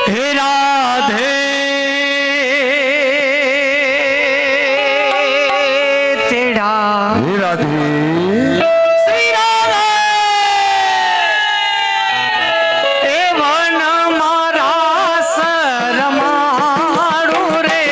હે રાધે તેડા હે રાધે શ્રી રાધે એ વન મારા સરમાડું રે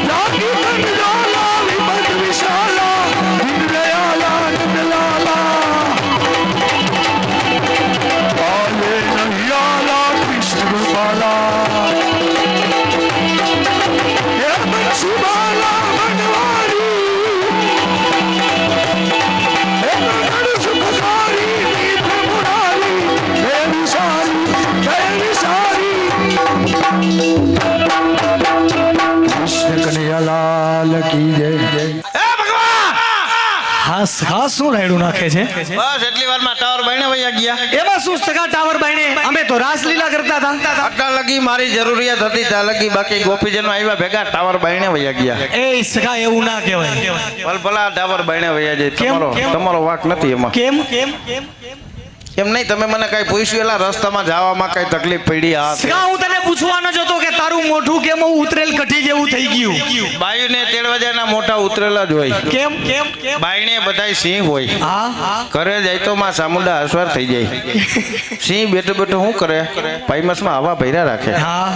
લાગી તન લાલા વિપત વિશાલા દિન દયાલા નંદલાલા આલે નહિયાલા કૃષ્ણ ગોપાલા હે બંસીવાલા મનવારી હે ગણ સુખકારી નીત મુરારી હે વિશારી કૃષ્ણ કનૈયાલાલ કી જય જય. હા સખા શું રાયડું નાખે છે બસ એટલી વારમાં ટાવર બહેણે વયા ગયા. એમાં શું સખા ટાવર બાઈને અમે તો રાસલીલા કરતા હતા આટલા લગી મારી જરૂરિયાત હતી ત્યાં લગી બાકી ગોપીજનો આવ્યા ભેગા ટાવર બહેણે વયા ગયા. એ સખા એવું ના કહેવાય ભલા ટાવર બહેણે વયા જાય. કેમ? તમારો વાંક નથી એમાં. કેમ કેમ કેમ એમ નહીં તમે મને કઈ પૂછ્યું એલા રસ્તામાં જવામાં કઈ તકલીફ પડી આ તે. સખા હું તને પૂછવાનો જ હતો કે તારું મોઢું કેમ ઉતરેલ કઠી જેવું થઈ ગયું બાયુને તેડવા જાયના મોટા ઉતરેલા જ હોય. કેમ કેમ કેમ બાયણે બધાય સિંહ હોય. હા હા ઘરે જાય તો માં ચામુંડા અસવાર થઈ જાય. સિંહ બેઠો બેઠો શું કરે પાઈમસમાં હવા ભર્યા રાખે. હા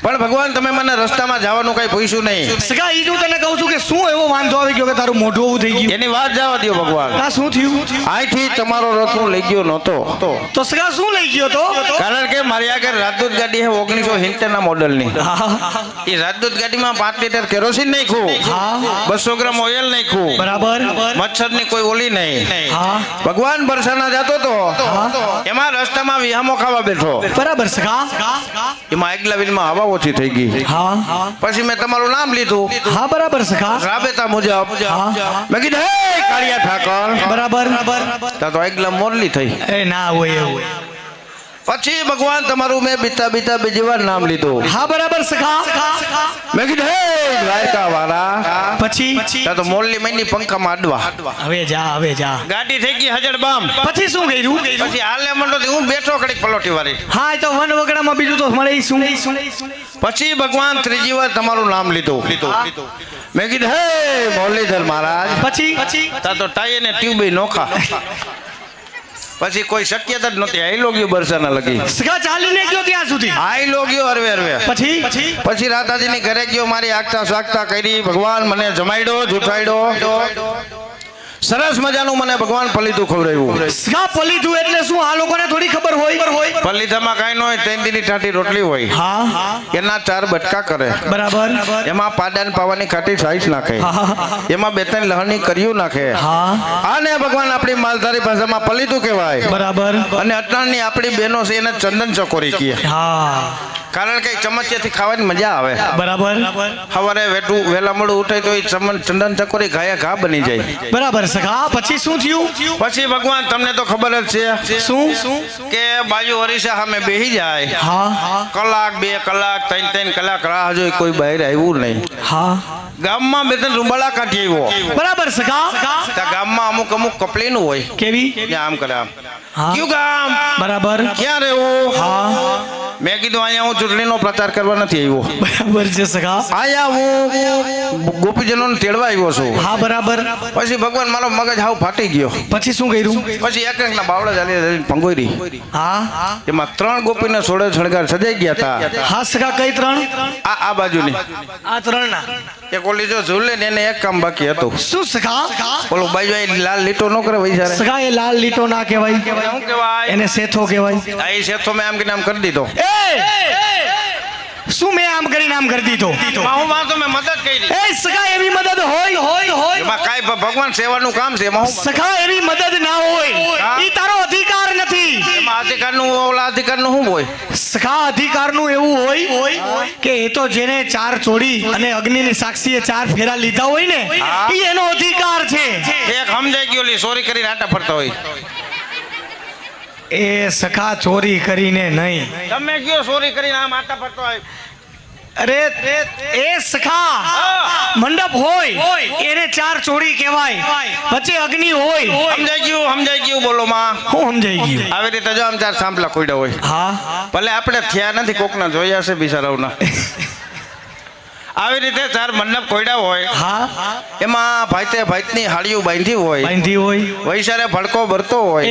પણ ભગવાન તમે મને રસ્તામાં જવાનું કઈ પૂછ્યું નહીં. સખા ઈ હું તને કહું છું કે શું એવો વાંધો આવી ગયો કે તારું મોઢું એવું થઈ ગયું એની વાત જવા દો ભગવાન. આ શું થયું અહીંથી તમારો રથ હું લઈ ગયો નહોતો તો સખા શું લઈ ગયો તો કારણ કે મારી આગળ રાજદૂત ગાડી છે 1970 ના મોડલની. એ રાજદૂત ગાડીમાં 5 લીટર કેરોસીન નાખ્યું, 200 ગ્રામ ઓઇલ નાખ્યું, બરાબર મચ્છરની કોઈ ઓલી નહીં. હા ભગવાન બરસાના જતો તો એમાં રસ્તામાં વિહામો ખાવા બેઠો. બરાબર સખા એમાં આગલા વ્હીલમાં હવા ઓછી થઈ ગઈ. હા પછી મેં તમારું નામ લીધું હા બરાબર સખા રાબેતા મુજબ. મેં કીધું હે કાળિયા ઠાકર. બરાબર ત્યાં તો આગલા મોરલી થઈ. એ ના હોય એવું પછી ભગવાન તમારું મેં બીતા બીતા બીજી વાર નામ લીધું. હા બરાબર સખા મેં કીધું હે દ્વારકા વાળા. પછી ત્યાં તો મોરલી મહિની પંખામાં અડવા. હવે જા ગાડી થઈ ગઈ હજડ બામ. પછી શું કર્યું પછી હાલે મંડો હું બેઠો કડીક પલોટી વાળી. હા એ તો વન વગડામાં બીજું તો મળે ઈ શું પછી ભગવાન ત્રીજી વાર તમારું નામ લીધું. મેં કીધું હે મુરલીધર મહારાજ. પછી ત્યાં તો ટાઈ અને ટ્યુબ નોખા. પછી કોઈ શક્યતા જ નહોતી. આઈ લોગ્યો બરસાના લગી. સખા ચાલીને ગયો ત્યાં સુધી આઈ લોગ્યો હરવે. પછી રાધાજીની ઘરે ગયો, મારી આગતા સાગતા કરી. ભગવાન મને જમાડ્યો જુઠાડ્યો. સરસ મજાનું મને ભગવાન પલીતું ખવડાવ્યું. સખા પલીધું એટલે શું આ લોકોને થોડી ખબર હોય પલીતામાં કાંઈ ન હોય, 3 દીની ટાટી રોટલી હોય. હા એના 4 બટકા કરે. બરાબર એમાં પાડાને પાવાની ખાટી છાશ નાખે. એમાં 2-3 લહણની કર્યું નાખે. હા આને ભગવાન આપણી માલધારી ભાષામાં પલીતું કહેવાય. બરાબર અને અટાણની આપણી બહેનો છે એને ચંદન ચકોરી કહે. હા કારણ કે ચમચિયાથી ખાવાની મજા આવે. બરાબર સવારે વહેલા મોડું ઉઠે તો એ ચંદન ચકોરી ઘાયા ઘા બની જાય. બરાબર સખા પછી શું થયું પછી ભગવાન તમને તો ખબર જ છે શું કે બાજુ હરીસા સામે બેહી જાય. હા કલાક 2 કલાક 3 કલાક રાહ જોઈ, કોઈ બહાર આવ્યું નહીં. હા ગામમાં 2-3 રૂંબાળા કાઢી આવ્યો. બરાબર સખા ત્યાં ગામમાં અમુક કપલીનું હોય. કેવી ત્યાં આમ કરે આમ. હા કયું ગામ? બરાબર ક્યાં રહેવું? હા મેં કીધું અહીંયા હું ચૂંટણીનો પ્રચાર કરવા નથી આવ્યો. બરાબર છે સખા અહીંયા હું ગોપીજનોને તેડવા આવ્યો છું. હા બરાબર પછી ભગવાન મારો મગજ હાવ ફાટી ગયો. પછી શું કર્યું પછી એક ના બાવડા ચાલી પંગોરી. હા એમાં 3 ગોપીને સોળે શણગાર સજાઈ ગયા હતા. હા સખા કઈ 3 આ બાજુની આ 3 ના એક ઓલી જો ઝૂલે ને એને એક કામ બાકી હતું. શું સખા ઓલો બાજુ એ લાલ લીટો ન કરે વૈસારે. સખા એ લાલ લીટો ના કહેવાય, શું કહેવાય? એને સેથો કહેવાય. આ એ શેઠો મેં આમ કે નામ કરી દીધો. શું મેં આમ કરીને આમ કરી દીધો હું વાંધો મેં મદદ કરી. એ સખા એવી મદદ હોય એમાં કાંઈ ભગવાન સેવાનું કામ છે. એમાં હું સખા એવી મદદ ના હોય, ઈ તારો અધિકાર નથી. એમાં અધિકારનું ઓલા અધિકારનું શું હોય? સખા અધિકારનું એવું હોય કે એ તો જેને 4 ચોડી અને અગ્નિની સાક્ષીએ 4 ફેરા લીધા હોય ને ઈ એનો અધિકાર છે. એક સમજાઈ ગયો લી ચોરી કરીને આટા ફરતા હોય. એ સખા ચોરી કરીને નહીં, તમે કયો ચોરી કરીને આમ આટા ફરતો હોય. અરે એ સખા મંડપ હોય એને 4 ચોડી કહેવાય, વચ્ચે અગ્નિ હોય. સમજાઈ ગયું બોલો માં. હું સમજાઈ ગયું. આવી રીતે જો આમ 4 સાંભળા ખોડ્યા હોય. હા ભલે આપણે થયા નથી, કોકના જોયા છે બિચારાઓના. આવી રીતે 4 મંડપ ખોડ્યા હોય. હા એમાં ભાઈની હાડીઓ બાંધી હોય. વૈસારે ભડકો ભરતો હોય.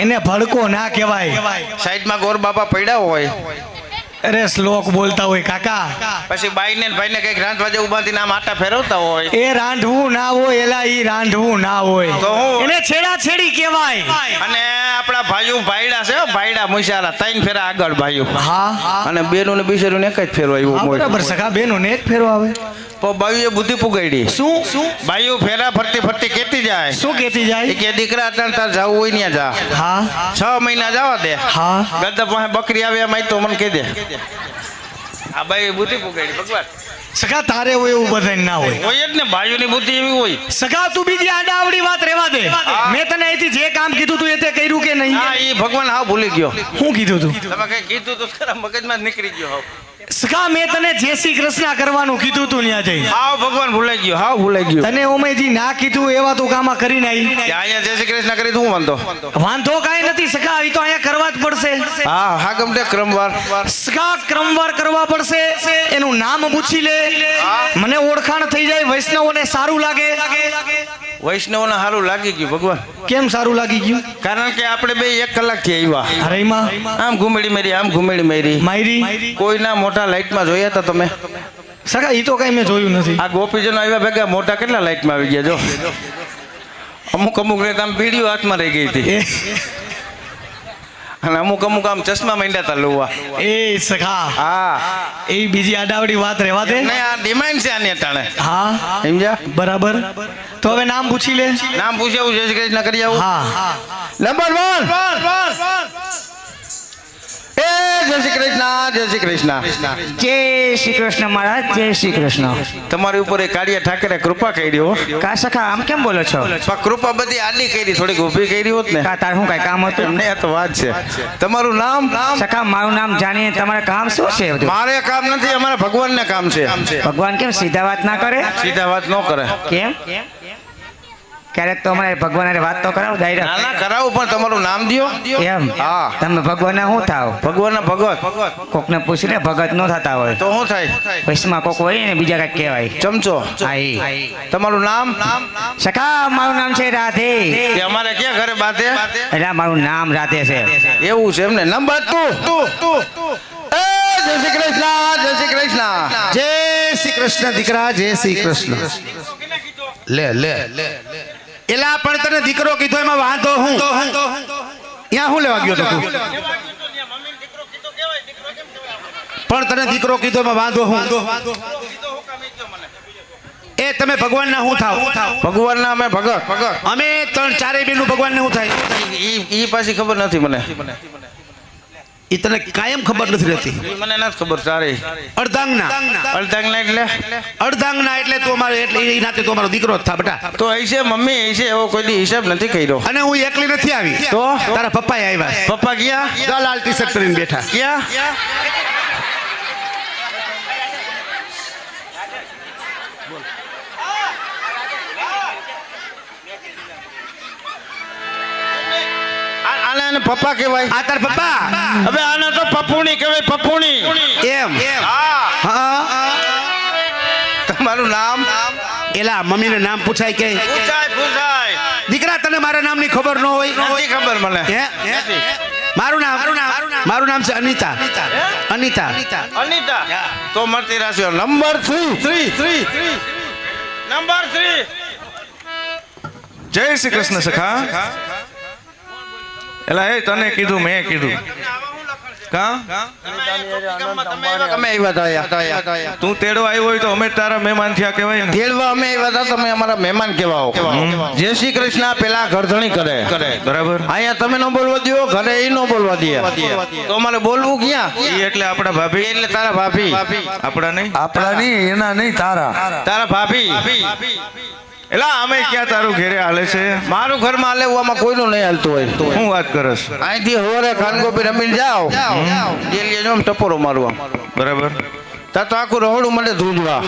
એને ભડકો ના કહેવાય. સાઈડમાં ગોર બાપા પડ્યા હોય. અરે શ્લોક બોલતા હોય કાકા. પછી બાઈને ને ભાઈને કઈક રાંધવા જેવું બાંધીને આમ આટા ફેરવતા હોય. એ રાંધવું ના હોય એલા, ઈ રાંધવું ના હોય. તો હું? એને છેડા છેડી કહેવાય. અને આપણા ભાઈઓ ભાઈડા છે હો, ભાઈડા મુસાલા 3 ફેરા આગળ ભાઈઓ. હા અને બેનું ને બિચારું ને એક જ ફેરવા હા, આવ્યું બરાબર. સખા બેનો ને જ ફેરો આવે. તો બાયુએ બુદ્ધિ પુગાડી. શું બાયુ ફેરા ફરતી ફરતી કેતી જાય શું કેતી એ જાય? કે દીકરા અટાણ તાર જાવું હોય ત્યાં જા. હા 6 મહિના જવા દે. હા ગદ્દા પાસે બકરી આવે એમ આઈ તો મને કહી દે. આ બાઈ બુદ્ધિ પુગાડી ભગવાન. સખા તારે હોય એવું બધાય ના હોય. હોય જ ને, બાયુની બુદ્ધિ એવી હોય. સખા તું બીજી આડાવડી વાત રહેવા દે. મેં તને અહીંથી જે કામ કીધું તું એ તે કર્યું કે નહીં? હા એ ભગવાન હાવ ભૂલી ગયો. શું કીધું તું? તમે કઈ કીધું તો ખરા મગજમાં જ નીકળી ગયો હાવ. સખા મેં તને જય શ્રી કૃષ્ણ કરવાનું કીધું તું ત્યાં જઈ. હાવ ભગવાન ભૂલાઈ ગયો, હાવ ભૂલાઈ ગયો. તને ઓમેજી ના કીધું એવા તું કામ કરીને આવી. કે અહીંયા જય શ્રી કૃષ્ણ કરી તું વાંધો. વાંધો કાંઈ નથી સખા, એ તો અહીંયા કરવા જ પડશે. હા હા ગમતે ક્રમવાર. સખા ક્રમવાર કરવા પડશે. એનું નામ પૂછી લે, મને ઓળખાણ થઈ જાય, વૈષ્ણવોને સારું લાગે. વૈષ્ણવને સારું લાગી ગયું ભગવાન. કેમ સારું લાગી ગયું? કારણ કે આપણે બે 1 કલાકથી આવ્યા. અરે માં આમ ઘુમેડી મેરી, આમ ઘુમેડી મેરી. માયરી કોઈના મોટા લાઈટમાં જોયા હતા તમે? સખા ઈ તો કઈ મેં જોયું નથી. આ ગોપીજનો આવ્યા ભેગા મોટા કેટલા લાઈટમાં આવી ગયા જો. અમુક ને તો આમ પીડીઓ હાથમાં રહી ગઈ હતી. અને અમુક આમ ચશ્મા માંડ્યા હતા લોવા. એ સખા હા એ બીજી આડાવડી વાત રહેવા દે. નહીં આ ડિમાન્ડ છે આની અટાણે. હા સમજ્યા? બરાબર. તો હવે નામ પૂછી લે. નામ પૂછ્યું જય શ્રી કૃષ્ણ કરી આવું. હા નંબર 1 એ જય શ્રી કૃષ્ણ, જય શ્રી કૃષ્ણ. જય શ્રી કૃષ્ણ મહારાજ, જય શ્રી કૃષ્ણ. તમારી ઉપર એ કાળિયા ઠાકરે કૃપા કરી હો. કા સખા આમ કેમ બોલો છો? પણ કૃપા બધી આડી કરી, થોડીક ઊભી કરી હોત ને. કા તાર શું કઈ કામ હતું? એમને આ તો વાત છે. તમારું નામ? સખા મારું નામ જાણીને તમારે કામ શું છે બધું? મારે કામ નથી, અમારા ભગવાનને કામ છે. ભગવાન કેમ સીધા વાત ના કરે? સીધા વાત ન કરે. કેમ? ક્યારેક તો અમારે ભગવાન હારે વાત તો કરાવો ના ડાયરેક્ટ. ના કરાવું, પણ તમારું નામ દ્યો. એમ? હા. તમે ભગવાન શું થાવ? ભગવાનના ભગત. કોકને પૂછીને ભગત ન થતા હોય તો શું થાય? વૈષ્ણવમાં કોક હોય ને બીજા કઈક કહેવાય. ચમચો. હા ઈ. તમારું નામ? સખા મારું નામ છે રાધે. એ અમારે ક્યાં ઘરે બાધે? એટલે મારું નામ રાધે છે. એવું છે એમને. નંબર 2 એ જય શ્રી કૃષ્ણ, જય શ્રી કૃષ્ણ. જય શ્રી કૃષ્ણ દીકરા, જય શ્રી કૃષ્ણ. લે લે એલા પણ તને દીકરો કીધો એમાં વાંધો હું? ત્યાં હું લેવા ગયો તો તું? પણ તને દીકરો કીધો એમાં વાંધો હું? એ તમે ભગવાનના હું થાવ? ભગવાનના અમે ભગત. અમે 3-4 બેનું ભગવાનને હું થાય? ઈ પાછી ખબર નથી મને. એ તને કાયમ ખબર નથી રહેતી. ઈ મને નથી ખબર સારી. અર્ધાંગના. અડધાંગના એટલે? અર્ધાંગના એટલે તું અમારો, એટલે એ નાતે તું અમારો દીકરો જ થા બેટા. તો હશે મમ્મી, હશે, એવો કોઈ દી હિસાબ નથી કર્યો. અને હું એકલી નથી આવી, તો તારા પપ્પા આવ્યા. પપ્પા ગયા? જો લાલ ટી-શર્ટ પહેરીને બેઠા. ક્યાં? આને પપ્પા કહેવાય. આ તાર પપ્પા? હવે આને તો પપ્પુણી કહેવાય, પપ્પુણી. એમ? હા. હા. તમારું નામ? એલા મમ્મીને નામ પૂછાય કે? પૂછાય. દીકરા તને મારા નામની ખબર ન હોય? નથી ખબર મને. હે? મારું નામ છે અનિતા. અનિતા. અનિતા. તો મળતી રાશિઓ. નંબર 3 નંબર 3 જય શ્રી કૃષ્ણ સખા. એલા એ તને કીધું, મેં કીધું કા અમે આવ્યા હતા. તું તેડવા આવ્યો હોય તો અમે તારા મહેમાન થયા કહેવાય ને. તેડવા અમે આવ્યા હતા, તમે અમારા મહેમાન કહેવાઓ. જય શ્રી કૃષ્ણ પેલા ઘરધણી કરે. બરાબર. અહીંયા તમે ન બોલવા દો, ઘરે એ ન બોલવા દે. તો અમારે બોલવું ક્યાં? ઈ એટલે આપણા ભાભી. એટલે તારા ભાભી. આપણા નહીં, આપણા નહીં, એના નહીં, તારા. તારા ભાભી. એલા અમે ક્યાં તારું ઘેરે હાલે છે? મારું ઘરમાં હાલેવામાં કોઈનું નહીં હાલતું હોય. શું વાત કરસ? અહીંથી હવારે ખાનગોપી રમીને જાઓ, ડેલીએ જો ટપોરો મારવા. બરાબર. તા તો આખું રહોડું મને ધ્રુજવા.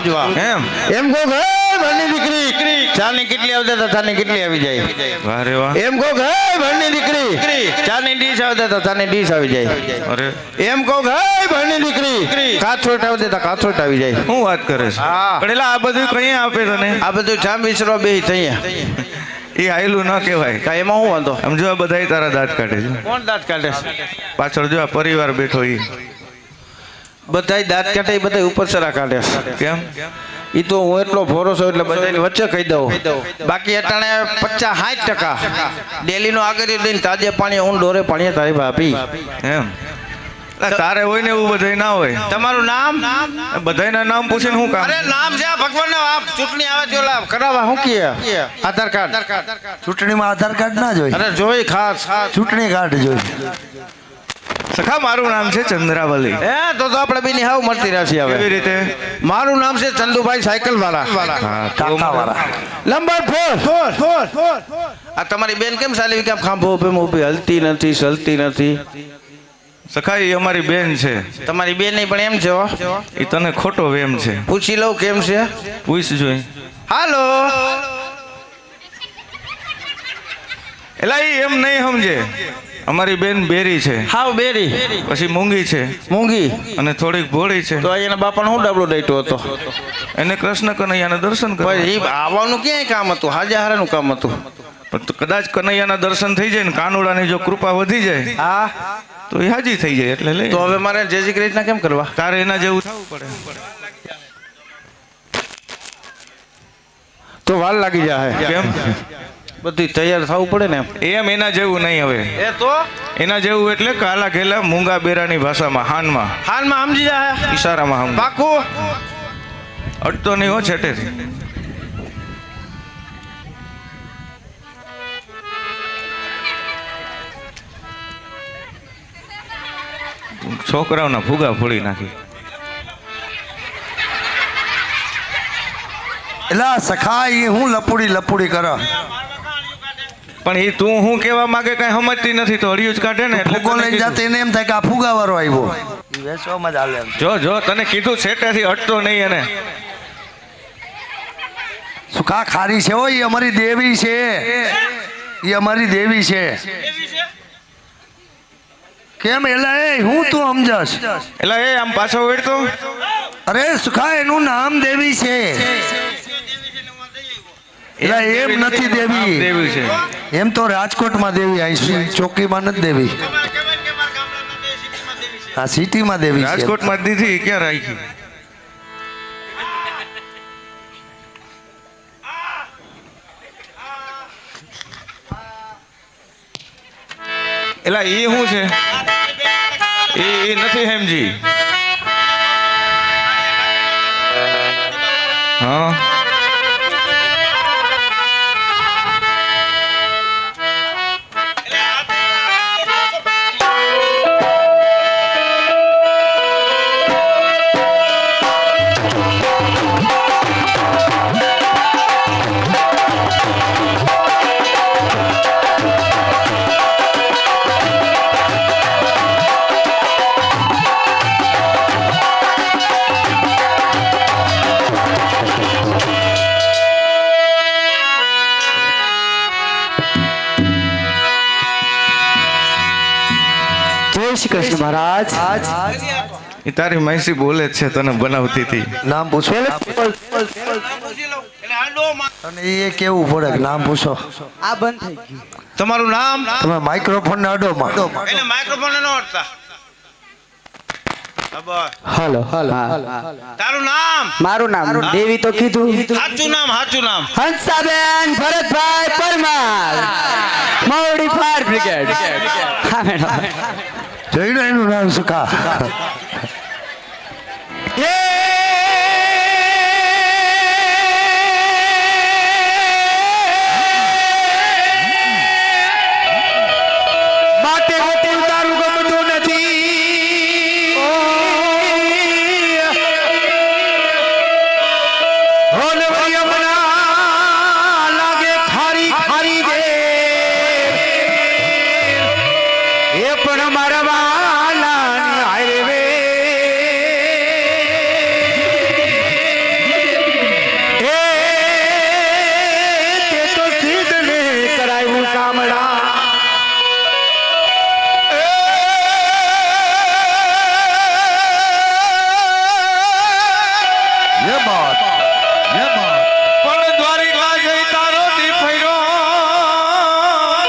એમ એમ કહો હે ભણની દીકરી, ચાની કેટલી આવતા હતા, ચાની કેટલી આવી જાય. વાહ રે વાહ. એમ કહો હે ભણની દીકરી, ચાની ડીશ આવતા હતા, ચાની ડીશ આવી જાય. અરે એમ કહો હે ભણની દીકરી, કાથોટ આવતા હતા, કાથોટ આવી જાય. શું વાત કરે છે? હા. પણ એલા આ બધું કઈ આપે તને? આ બધું જામ વિસરવા બેહી થઈ. એ આયલું ન કહેવાય. કાંઈ એમાં શું વાંધો? આમ જો આ બધા તારા દાંત કાઢે છે. કોણ દાંત કાઢે છે? પાછળ જો આ પરિવાર બેઠો ઈ. બધાય દાંત કાઢે એ બધા ઉપર સરા કાઢે છે. કેમ ઈ તો હું એટલો ભોરો છું એટલે બધાની વચ્ચે કહી દઉં. બાકી અટાણે 50-60% ડેલી નો આગળ દઈને તાજે પાણી હું ડોરે પાણી તારી ભાભી. એમ એટલે તારે હોય ને એવું બધાય ના હોય. તમારું નામ? બધાયના નામ પૂછીને શું કામ? અરે નામ છે આ ભગવાનના. આ ચૂંટણી આવે છે ઓલા કરાવવા શું કહે? આધાર કાર્ડ. ચૂંટણીમાં આધાર કાર્ડ ના જોઈ, અરે જોઈ ખાસ. ચૂંટણી કાર્ડ જોઈ. સખા મારું નામ છે ચંદ્રાવલી. તો આપણે બેની હાવ મળતી રહેશે હવે. કેવી રીતે? મારું નામ છે ચંદુભાઈ સાયકલ વાળા. હા તો કાકાવાળા. નંબર 4. આ તમારી બેન કેમ ચાલી કેમ ખાંભો ઊભી હલતી નથી ચલતી નથી? સખા ઈ અમારી બેન છે. તમારી બેન નહીં પણ એમ છે હો. ઈ તને ખોટો વેમ છે. પૂછી લઉં કેમ છે? પૂછ જોઈ. હાલો. એલા ઈ એમ નહીં સમજે. અમારી બેન બેરી છે, હાવ બેરી, પછી મૂંગી છે, મૂંગી અને થોડીક ભોળી છે. તો એના બાપાને હું ડાબલો દાઈટો હતો? એને કૃષ્ણ કનૈયાના દર્શન કરવા. ભાઈ એ આવવાનું ક્યાંય કામ હતું? હાજા હારાનું કામ હતું. પણ તો કદાચ કનૈયાના દર્શન થઈ જાય ને કાનુડાની જો કૃપા વધી જાય હા તો એ હાજી થઈ જાય. એટલે લે. તો હવે મારે જે જે રીતના કેમ કરવા? તારે એના જેવું થવું પડે. તો વાર લાગી જાય. કેમ? બધી તૈયાર થવું પડે ને. એમ એના જેવું નહીં. હવે એ તો એના જેવું એટલે કાલા ઘેલા મૂંગા બેરાની ભાષામાં હાનમાં હાલમાં સમજી જાય. ઈશારામાં સમજ. પાકું. અટતો નહીં હો છેટેથી. છોકરાઓના ફુગા ફોડી નાખી. એલા સખા ઈ હું લપુડી કરે. પણ એ તું હું કેવા માંગે કઈ સમજતી નથી તો હળિયું જ કાઢે ને. એટલે ફૂગો તને લઈને કીધું. જાતે એને એમ થાય કે આ ફુગાવાળો આવ્યો. ઈ વેચવામાં જ હાલે એમ. જો તને કીધું છેટેથી અટતો નહીં. એને સુખા ખારી છે હો, ઈ અમારી દેવી છે. ઈ અમારી દેવી છે. કેમ એલા એ હું તું સમજસ? એટલે એ આમ પાછો વેડતો. અરે સુખા એનું નામ દેવી છે. એલા એમ નથી દેવી. દેવી છે. એમ તો રાજકોટમાં દેવી, અહીં ચોકીમાં નથી દેવી. હા સિટીમાં દેવી છે. રાજકોટમાં જ દીધી ક્યાં રાખી? એલા ઈ શું છે? ઈ નથી હેમજી. હા શ્રી કૃષ્ણ મહારાજ. એ તારી માઈસી બોલે જ છે, તને બનાવતી હતી. નામ પૂછો. અને એ કેવું પડે કે નામ પૂછો. આ બંધ થઈ ગયું. તમારું નામ? તમે માઇક્રોફોન ને અડોમાં. એને માઇક્રોફોન નો અડતા. હાલો હાલો. તારું નામ? મારું નામ દેવી તો કીધું. સાચું નામ? Hansaben Bharatbhai Parmar, Mavdi fire brigade. હા મેડમ. જોઈને એનું નામ સુખા. માટે હોતી ઉતારું ગમતું નથી. લાગે ખારી ખારી દે એ પણ મારા વાલાની હારે વે. એ તે તો સિદ્ધને કરાયું કામડા. ये बात પણ દ્વારિકા જઈ તારો દી ફર્યો.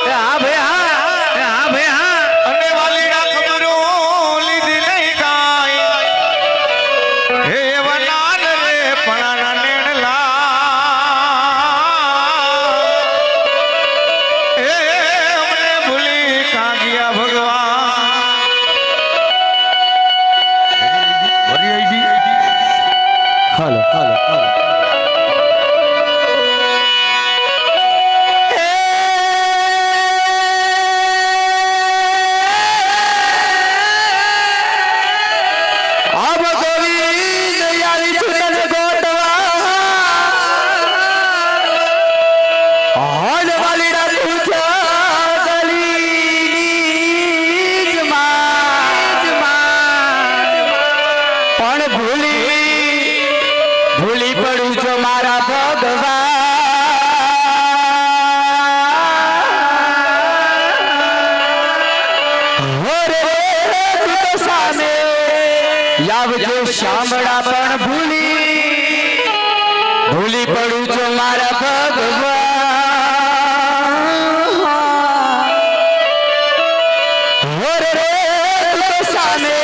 હા ભાઈ હા. અને વાલીડા ખબરો લીધી નહીં કાંઈ. આબ ગોવિંદ યારી ચૂતન ગોટવા હાલ વાલીડા પૂછ્યા ગલીની જ માં પણ ભૂલી પડું છો મારા ભગવાન હોરે તું તો સામે આવજો શામળા પણ ભૂલી પડું છો મારા ભગવાન હોરે તું તો સામે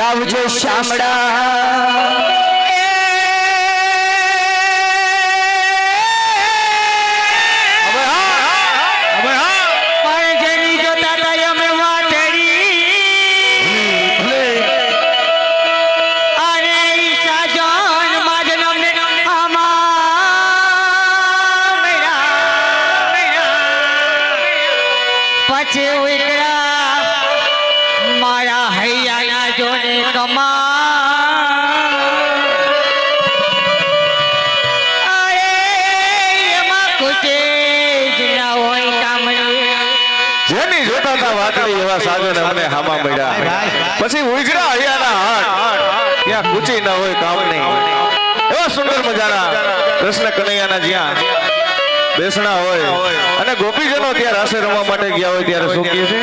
આવજો શામળા મારા હૈયાના જોને કમા જેની જોતા હતા વાતડી એવા સાગર અમને હામા મળ્યા પછી ઉજળા હૈયાના હાટ ત્યાં કુચી ન હોય કામ નહીં એવા સુંદર મજાના કૃષ્ણ કનૈયાના જ્યાં બેસણા હોય અને ગોપીજનો ત્યાં રાસે રમવા માટે ગયા હોય ત્યારે શું કહે છે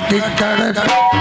ટીચડ